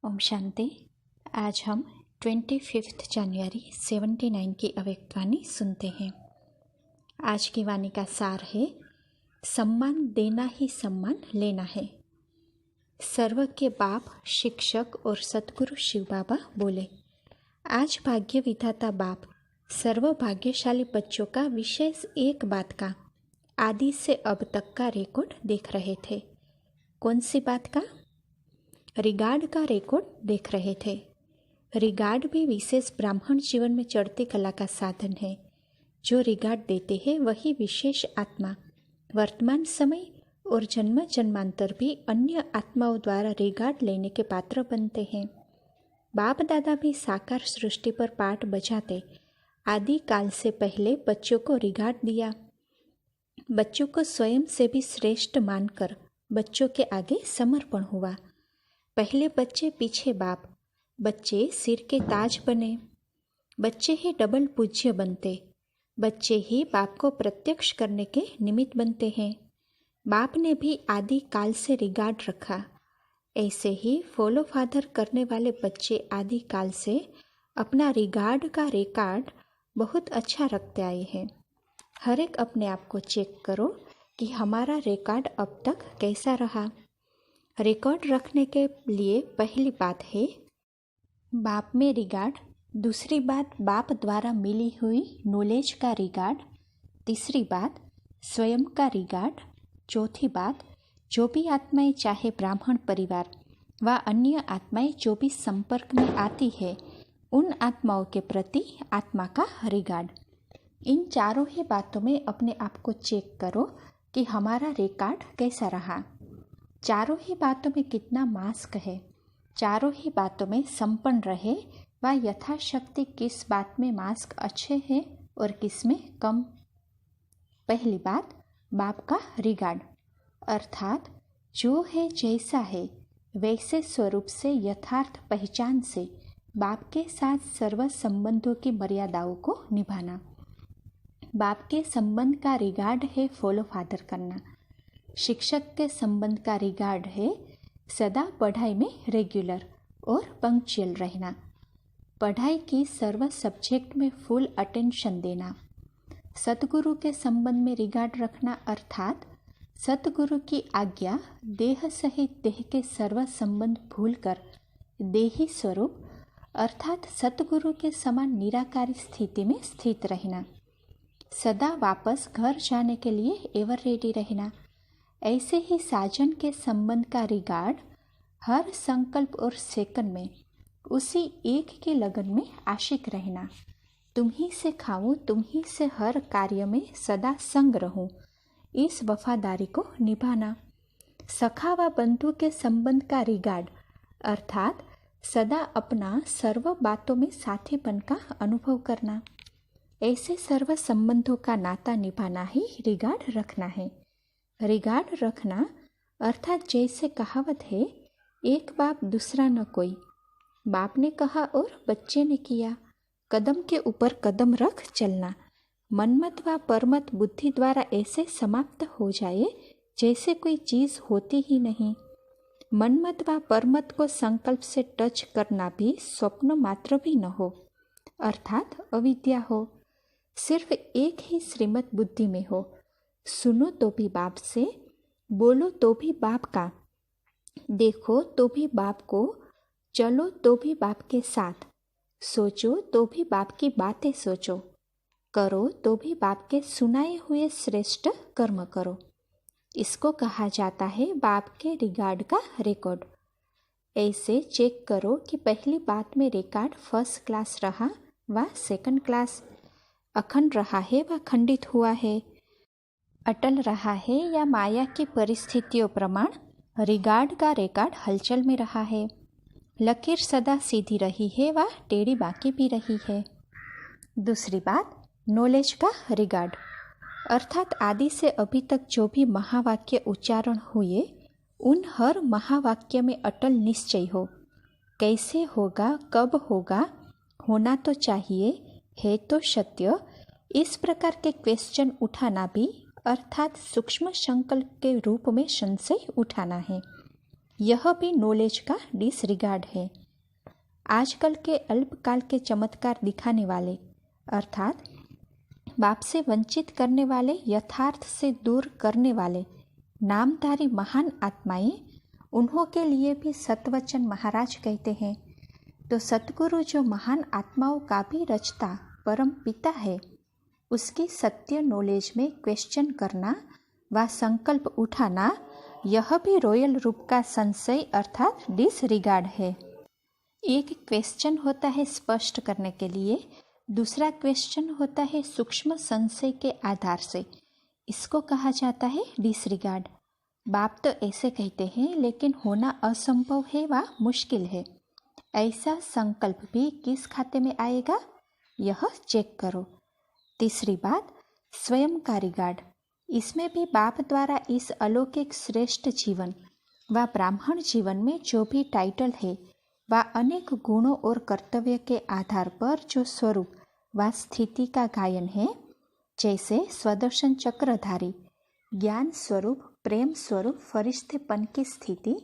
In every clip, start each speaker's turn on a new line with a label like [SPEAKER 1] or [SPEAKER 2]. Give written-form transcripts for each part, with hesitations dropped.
[SPEAKER 1] ओम शांति। आज हम 25 जनवरी 79 की अव्यक्तवाणी सुनते हैं। आज की वाणी का सार है, सम्मान देना ही सम्मान लेना है। सर्व के बाप, शिक्षक और सतगुरु शिव बाबा बोले, आज भाग्य विधाता बाप सर्व भाग्यशाली बच्चों का विशेष एक बात का आदि से अब तक का रिकॉर्ड देख रहे थे। कौन सी बात का? रिगार्ड का रिकॉर्ड देख रहे थे। रिगार्ड भी विशेष ब्राह्मण जीवन में चढ़ती कला का साधन है। जो रिगार्ड देते हैं वही विशेष आत्मा वर्तमान समय और जन्म जन्मांतर भी अन्य आत्माओं द्वारा रिगार्ड लेने के पात्र बनते हैं। बाप दादा भी साकार सृष्टि पर पाठ बजाते आदि काल से पहले बच्चों को रिगार्ड दिया। बच्चों को स्वयं से भी श्रेष्ठ मानकर बच्चों के आगे समर्पण हुआ। पहले बच्चे पीछे बाप, बच्चे सिर के ताज बने, बच्चे ही डबल पूज्य बनते, बच्चे ही बाप को प्रत्यक्ष करने के निमित्त बनते हैं। बाप ने भी आदि काल से रिगार्ड रखा। ऐसे ही फॉलो फादर करने वाले बच्चे आदि काल से अपना रिगार्ड का रिकॉर्ड बहुत अच्छा रखते आए हैं। हर एक अपने आप को चेक करो कि हमारा रिकॉर्ड अब तक कैसा रहा। रिकॉर्ड रखने के लिए पहली बात है बाप में रिगार्ड, दूसरी बात बाप द्वारा मिली हुई नॉलेज का रिगार्ड, तीसरी बात स्वयं का रिगार्ड, चौथी बात जो भी आत्माएं चाहे ब्राह्मण परिवार व अन्य आत्माएं जो भी संपर्क में आती है उन आत्माओं के प्रति आत्मा का रिगार्ड। इन चारों ही बातों में अपने आप को चेक करो कि हमारा रिकॉर्ड कैसा रहा। चारों ही बातों में कितना मास्क है, चारों ही बातों में संपन्न रहे व यथाशक्ति किस बात में मास्क अच्छे हैं और किस में कम। पहली बात बाप का रिगार्ड, अर्थात जो है जैसा है वैसे स्वरूप से यथार्थ पहचान से बाप के साथ सर्व संबंधों की मर्यादाओं को निभाना। बाप के संबंध का रिगार्ड है फॉलो फादर करना। शिक्षक के संबंध का रिगार्ड है सदा पढ़ाई में रेगुलर और पंक्चुअल रहना, पढ़ाई की सर्व सब्जेक्ट में फुल अटेंशन देना। सतगुरु के संबंध में रिगार्ड रखना, अर्थात सतगुरु की आज्ञा देह सहित देह के सर्व संबंध भूलकर देही स्वरूप अर्थात सतगुरु के समान निराकारी स्थिति में स्थित रहना। सदा वापस घर जाने के लिए एवर रेडी रहना। ऐसे ही साजन के संबंध का रिगार्ड हर संकल्प और सेकंड में उसी एक के लगन में आशिक रहना। तुम ही से खाऊं, तुम ही से हर कार्य में सदा संग रहूं, इस वफादारी को निभाना। सखा व बंधु के संबंध का रिगार्ड, अर्थात सदा अपना सर्व बातों में साथीपन का अनुभव करना। ऐसे सर्व संबंधों का नाता निभाना ही रिगार्ड रखना है। रिगार्ड रखना अर्थात जैसे कहावत है, एक बाप दूसरा न कोई। बाप ने कहा और बच्चे ने किया, कदम के ऊपर कदम रख चलना। मनमत व परमत बुद्धि द्वारा ऐसे समाप्त हो जाए जैसे कोई चीज होती ही नहीं। मनमत व परमत को संकल्प से टच करना भी स्वप्न मात्र भी न हो, अर्थात अविद्या हो। सिर्फ एक ही श्रीमत बुद्धि में हो। सुनो तो भी बाप से, बोलो तो भी बाप का, देखो तो भी बाप को, चलो तो भी बाप के साथ, सोचो तो भी बाप की बातें सोचो, करो तो भी बाप के सुनाए हुए श्रेष्ठ कर्म करो। इसको कहा जाता है बाप के रिगार्ड का रिकॉर्ड। ऐसे चेक करो कि पहली बात में रिकॉर्ड फर्स्ट क्लास रहा व सेकंड क्लास, अखंड रहा है व खंडित हुआ है, अटल रहा है या माया की परिस्थितियों प्रमाण रिगार्ड का रिकॉर्ड हलचल में रहा है। लकीर सदा सीधी रही है व टेढ़ी बाकी भी रही है। दूसरी बात नॉलेज का रिगार्ड, अर्थात आदि से अभी तक जो भी महावाक्य उच्चारण हुए उन हर महावाक्य में अटल निश्चय हो। कैसे होगा, कब होगा, होना तो चाहिए, है तो सत्य, इस प्रकार के क्वेश्चन उठाना भी अर्थात सूक्ष्म संकल्प के रूप में संशय उठाना है। यह भी नॉलेज का डिसरिगार्ड है। आजकल के अल्पकाल के चमत्कार दिखाने वाले अर्थात बाप से वंचित करने वाले, यथार्थ से दूर करने वाले नामधारी महान आत्माएं, उन्हों के लिए भी सतवचन महाराज कहते हैं। तो सतगुरु जो महान आत्माओं का भी रचता परम पिता है, उसकी सत्य नॉलेज में क्वेश्चन करना व संकल्प उठाना, यह भी रॉयल रूप का संशय अर्थात डिसरिगार्ड है। एक क्वेश्चन होता है स्पष्ट करने के लिए, दूसरा क्वेश्चन होता है सूक्ष्म संशय के आधार से, इसको कहा जाता है डिसरिगार्ड। बाप तो ऐसे कहते हैं, लेकिन होना असंभव है व मुश्किल है। ऐसा संकल्प भी किस खाते में आएगा, यह चेक करो। तीसरी बात, स्वयं का रिगार्ड। इसमें भी बाप द्वारा इस अलौकिक श्रेष्ठ जीवन व ब्राह्मण जीवन में जो भी टाइटल है व अनेक गुणों और कर्तव्य के आधार पर जो स्वरूप व स्थिति का गायन है, जैसे स्वदर्शन चक्रधारी, ज्ञान स्वरूप, प्रेम स्वरूप, फरिश्तेपन की स्थिति,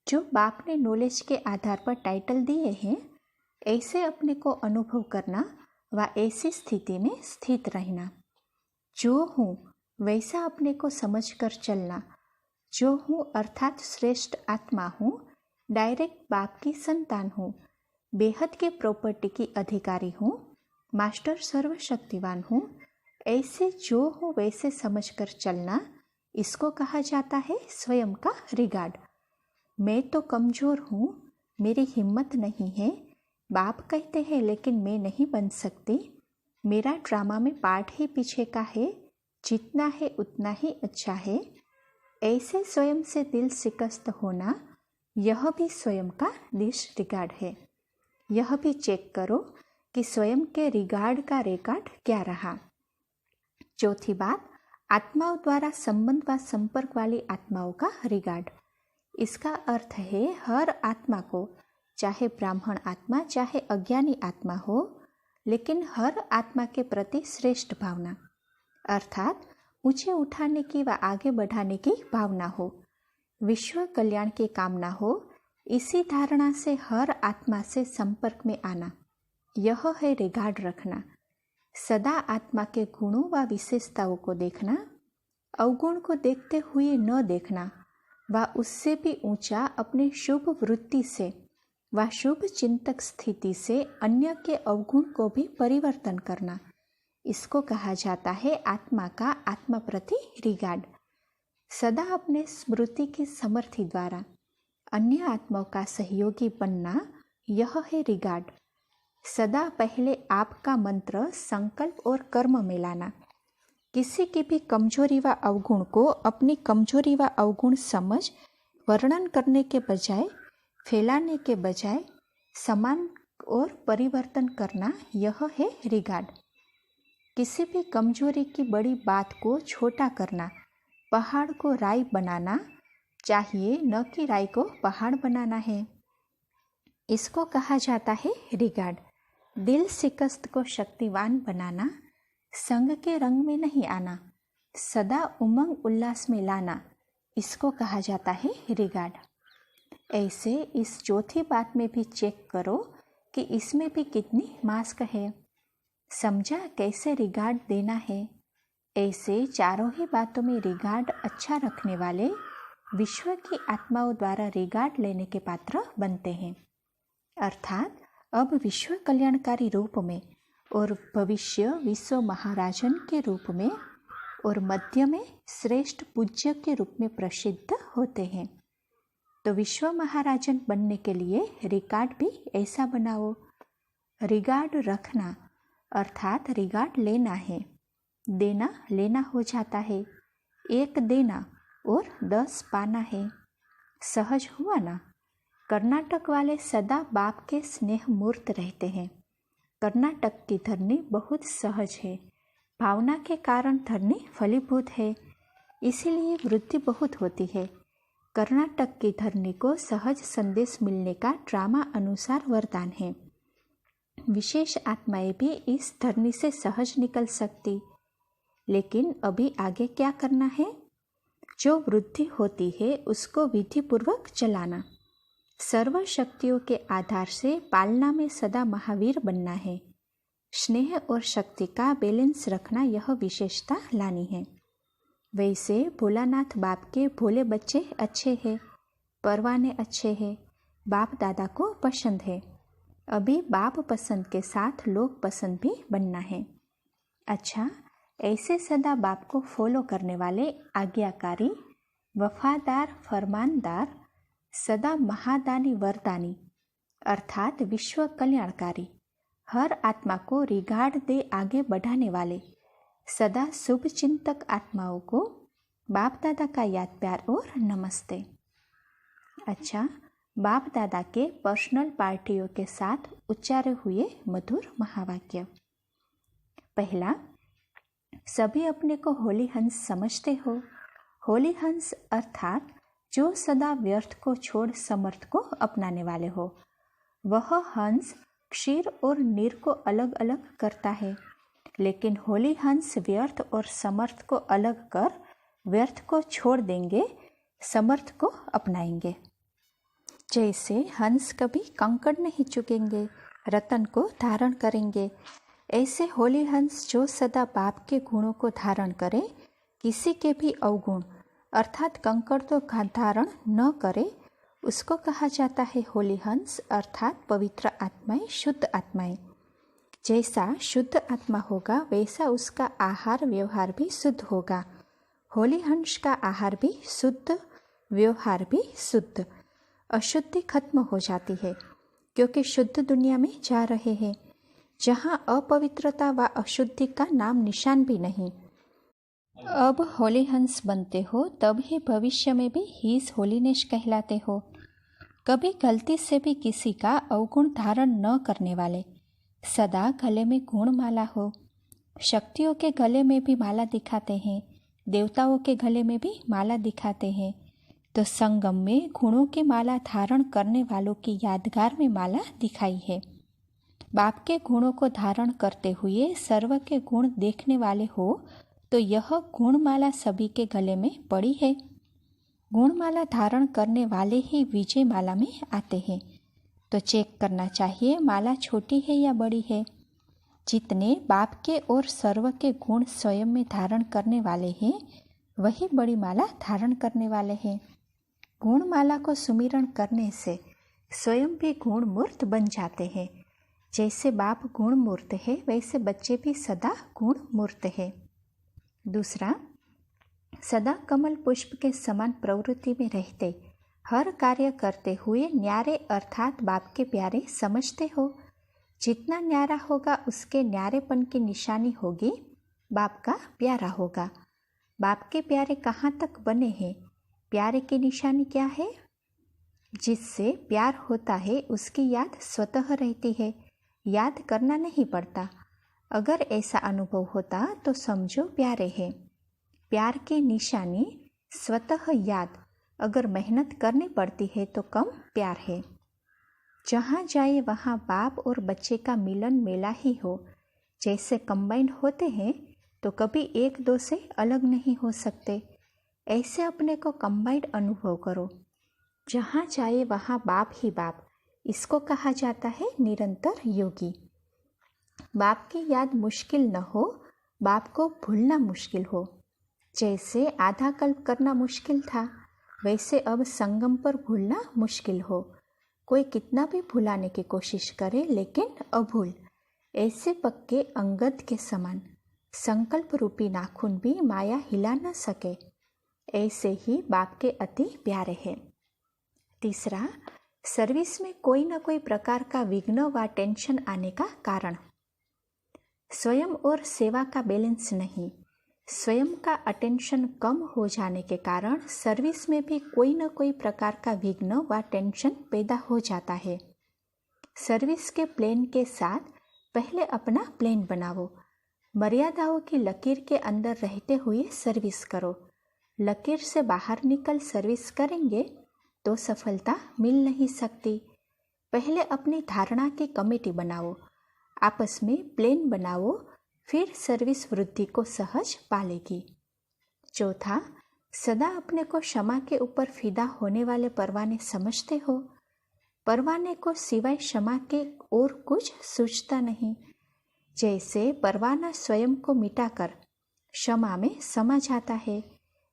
[SPEAKER 1] जो बाप ने नॉलेज के आधार पर टाइटल दिए हैं, ऐसे अपने को अनुभव करना व ऐसी स्थिति में स्थित रहना। जो हूँ वैसा अपने को समझकर चलना। जो हूँ अर्थात श्रेष्ठ आत्मा हूँ, डायरेक्ट बाप की संतान हूँ, बेहद के प्रॉपर्टी की अधिकारी हूँ, मास्टर सर्वशक्तिवान हूँ, ऐसे जो हूँ वैसे समझकर चलना, इसको कहा जाता है स्वयं का रिगार्ड। मैं तो कमज़ोर हूँ, मेरी हिम्मत नहीं है, बाप कहते हैं, लेकिन मैं नहीं बन सकती, मेरा ड्रामा में पार्ट ही पीछे का है, जितना है उतना ही अच्छा है, ऐसे स्वयं से दिल शिकस्त होना, यह भी स्वयं का डिसरिगार्ड है। यह भी चेक करो कि स्वयं के रिगार्ड का रिकॉर्ड क्या रहा। चौथी बात, आत्माओं द्वारा संबंध व संपर्क वाली आत्माओं का रिगार्ड। इसका अर्थ है हर आत्मा को, चाहे ब्राह्मण आत्मा चाहे अज्ञानी आत्मा हो, लेकिन हर आत्मा के प्रति श्रेष्ठ भावना अर्थात ऊंचे उठाने की व आगे बढ़ाने की भावना हो, विश्व कल्याण की कामना हो, इसी धारणा से हर आत्मा से संपर्क में आना, यह है रिगार्ड रखना। सदा आत्मा के गुणों व विशेषताओं को देखना, अवगुण को देखते हुए न देखना व उससे भी ऊंचा अपने शुभ वृत्ति से व शुभ चिंतक स्थिति से अन्य के अवगुण को भी परिवर्तन करना, इसको कहा जाता है आत्मा का आत्मा प्रति रिगार्ड। सदा अपने स्मृति की समर्थि द्वारा अन्य आत्माओं का सहयोगी बनना, यह है रिगार्ड। सदा पहले आपका मंत्र, संकल्प और कर्म में लाना, किसी की भी कमजोरी व अवगुण को अपनी कमजोरी व अवगुण समझ वर्णन करने के बजाय, फैलाने के बजाय समान और परिवर्तन करना, यह है रिगार्ड। किसी भी कमजोरी की बड़ी बात को छोटा करना, पहाड़ को राई बनाना चाहिए, न कि राई को पहाड़ बनाना है, इसको कहा जाता है रिगार्ड। दिल शिकस्त को शक्तिवान बनाना, संग के रंग में नहीं आना, सदा उमंग उल्लास में लाना, इसको कहा जाता है रिगार्ड। ऐसे इस चौथी बात में भी चेक करो कि इसमें भी कितनी मास्क है, समझा कैसे रिगार्ड देना है। ऐसे चारों ही बातों में रिगार्ड अच्छा रखने वाले विश्व की आत्माओं द्वारा रिगार्ड लेने के पात्र बनते हैं। अर्थात अब विश्व कल्याणकारी रूप में और भविष्य विश्व महाराजन के रूप में और मध्य में श्रेष्ठ पूज्य के रूप में प्रसिद्ध होते हैं। तो विश्व महाराजन बनने के लिए रिगार्ड भी ऐसा बनाओ। रिगार्ड रखना अर्थात रिगार्ड लेना है, देना लेना हो जाता है, एक देना और 10 पाना है। सहज हुआ ना। कर्नाटक वाले सदा बाप के स्नेह मूर्त रहते हैं। कर्नाटक की धरनी बहुत सहज है, भावना के कारण धरनी फलीभूत है, इसीलिए वृद्धि बहुत होती है। कर्नाटक की धरनी को सहज संदेश मिलने का ड्रामा अनुसार वरदान है। विशेष आत्माएं भी इस धरनी से सहज निकल सकती, लेकिन अभी आगे क्या करना है? जो वृद्धि होती है उसको विधिपूर्वक चलाना। सर्व शक्तियों के आधार से पालना में सदा महावीर बनना है। स्नेह और शक्ति का बैलेंस रखना यह विशेषता लानी है। वैसे भोलानाथ बाप के भोले बच्चे अच्छे हैं, परवाने अच्छे हैं, बाप दादा को पसंद है। अभी बाप पसंद के साथ लोग पसंद भी बनना है। अच्छा, ऐसे सदा बाप को फॉलो करने वाले आज्ञाकारी, वफादार, फरमानदार, सदा महादानी वरदानी अर्थात विश्व कल्याणकारी, हर आत्मा को रिगार्ड दे आगे बढ़ाने वाले, सदा शुभ चिंतक आत्माओं को बाप दादा का याद प्यार और नमस्ते। अच्छा, बाप दादा के पर्सनल पार्टियों के साथ उच्चारे हुए मधुर महावाक्य। पहला, सभी अपने को होली हंस समझते हो। होली हंस अर्थात जो सदा व्यर्थ को छोड़ समर्थ को अपनाने वाले हो। वह हंस क्षीर और नीर को अलग अलग करता है, लेकिन होली हंस व्यर्थ और समर्थ को अलग कर व्यर्थ को छोड़ देंगे, समर्थ को अपनाएंगे। जैसे हंस कभी कंकड़ नहीं चुकेंगे, रतन को धारण करेंगे, ऐसे होली हंस जो सदा बाप के गुणों को धारण करे, किसी के भी अवगुण अर्थात कंकड़ तो धारण न करे, उसको कहा जाता है होली हंस अर्थात पवित्र आत्माएं, शुद्ध आत्माएं। जैसा शुद्ध आत्मा होगा वैसा उसका आहार व्यवहार भी शुद्ध होगा। होली हंस का आहार भी शुद्ध, व्यवहार भी शुद्ध। अशुद्धि खत्म हो जाती है क्योंकि शुद्ध दुनिया में जा रहे हैं, जहाँ अपवित्रता व अशुद्धि का नाम निशान भी नहीं। अब होली हंस बनते हो तब ही भविष्य में भी हीज होलीनेस कहलाते हो। कभी गलती से भी किसी का अवगुण धारण न करने वाले, सदा गले में गुण माला हो। शक्तियों के गले में भी माला दिखाते हैं, देवताओं के गले में भी माला दिखाते हैं, तो संगम में गुणों की माला धारण करने वालों की यादगार में माला दिखाई है। बाप के गुणों को धारण करते हुए सर्व के गुण देखने वाले हो तो यह गुणमाला सभी के गले में पड़ी है। गुणमाला धारण करने वाले ही विजय माला में आते हैं, तो चेक करना चाहिए माला छोटी है या बड़ी है। जितने बाप के और सर्व के गुण स्वयं में धारण करने वाले हैं वही बड़ी माला धारण करने वाले हैं। गुणमाला को सुमिरन करने से स्वयं भी गुण मूर्त बन जाते हैं। जैसे बाप गुण मूर्त है वैसे बच्चे भी सदा गुण मूर्त है। दूसरा, सदा कमल पुष्प के समान प्रवृत्ति में रहते, हर कार्य करते हुए न्यारे अर्थात बाप के प्यारे समझते हो। जितना न्यारा होगा उसके न्यारेपन की निशानी होगी बाप का प्यारा होगा। बाप के प्यारे कहाँ तक बने हैं? प्यारे की निशानी क्या है? जिससे प्यार होता है उसकी याद स्वतः रहती है, याद करना नहीं पड़ता। अगर ऐसा अनुभव होता तो समझो प्यारे हैं। प्यार की निशानी स्वतः याद, अगर मेहनत करनी पड़ती है तो कम प्यार है। जहाँ जाए वहाँ बाप और बच्चे का मिलन मेला ही हो। जैसे कंबाइंड होते हैं तो कभी एक दो से अलग नहीं हो सकते, ऐसे अपने को कंबाइंड अनुभव करो। जहाँ जाए वहाँ बाप ही बाप, इसको कहा जाता है निरंतर योगी। बाप की याद मुश्किल न हो, बाप को भूलना मुश्किल हो। जैसे आधा कल्प करना मुश्किल था वैसे अब संगम पर भूलना मुश्किल हो। कोई कितना भी भुलाने की कोशिश करे लेकिन अभूल, ऐसे पक्के अंगद के समान संकल्प रूपी नाखून भी माया हिला न सके, ऐसे ही बाप के अति प्यारे हैं। तीसरा, सर्विस में कोई न कोई प्रकार का विघ्न व टेंशन आने का कारण। स्वयं और सेवा का बैलेंस नहीं, स्वयं का अटेंशन कम हो जाने के कारण सर्विस में भी कोई न कोई प्रकार का विघ्न व टेंशन पैदा हो जाता है। सर्विस के प्लान के साथ पहले अपना प्लान बनाओ। मर्यादाओं की लकीर के अंदर रहते हुए सर्विस करो। लकीर से बाहर निकल सर्विस करेंगे तो सफलता मिल नहीं सकती। पहले अपनी धारणा की कमेटी बनाओ, आपस में प्लान बनाओ, फिर सर्विस वृद्धि को सहज पालेगी। चौथा, सदा अपने को क्षमा के ऊपर फिदा होने वाले परवाने समझते हो। परवाने को सिवाय क्षमा के और कुछ सूझता नहीं। जैसे परवाना स्वयं को मिटाकर क्षमा में समा जाता है,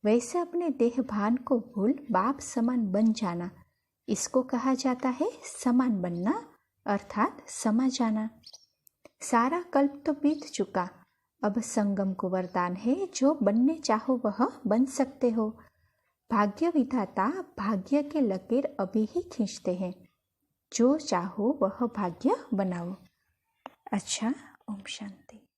[SPEAKER 1] वैसे अपने देह भान को भूल बाप समान बन जाना, इसको कहा जाता है समान बनना, अर्थात समा जाना। सारा कल्प तो बीत चुका, अब संगम को वरदान है, जो बनने चाहो वह बन सकते हो। भाग्य विधाता भाग्य के लकीर अभी ही खींचते हैं, जो चाहो वह भाग्य बनाओ। अच्छा, ओम शांति।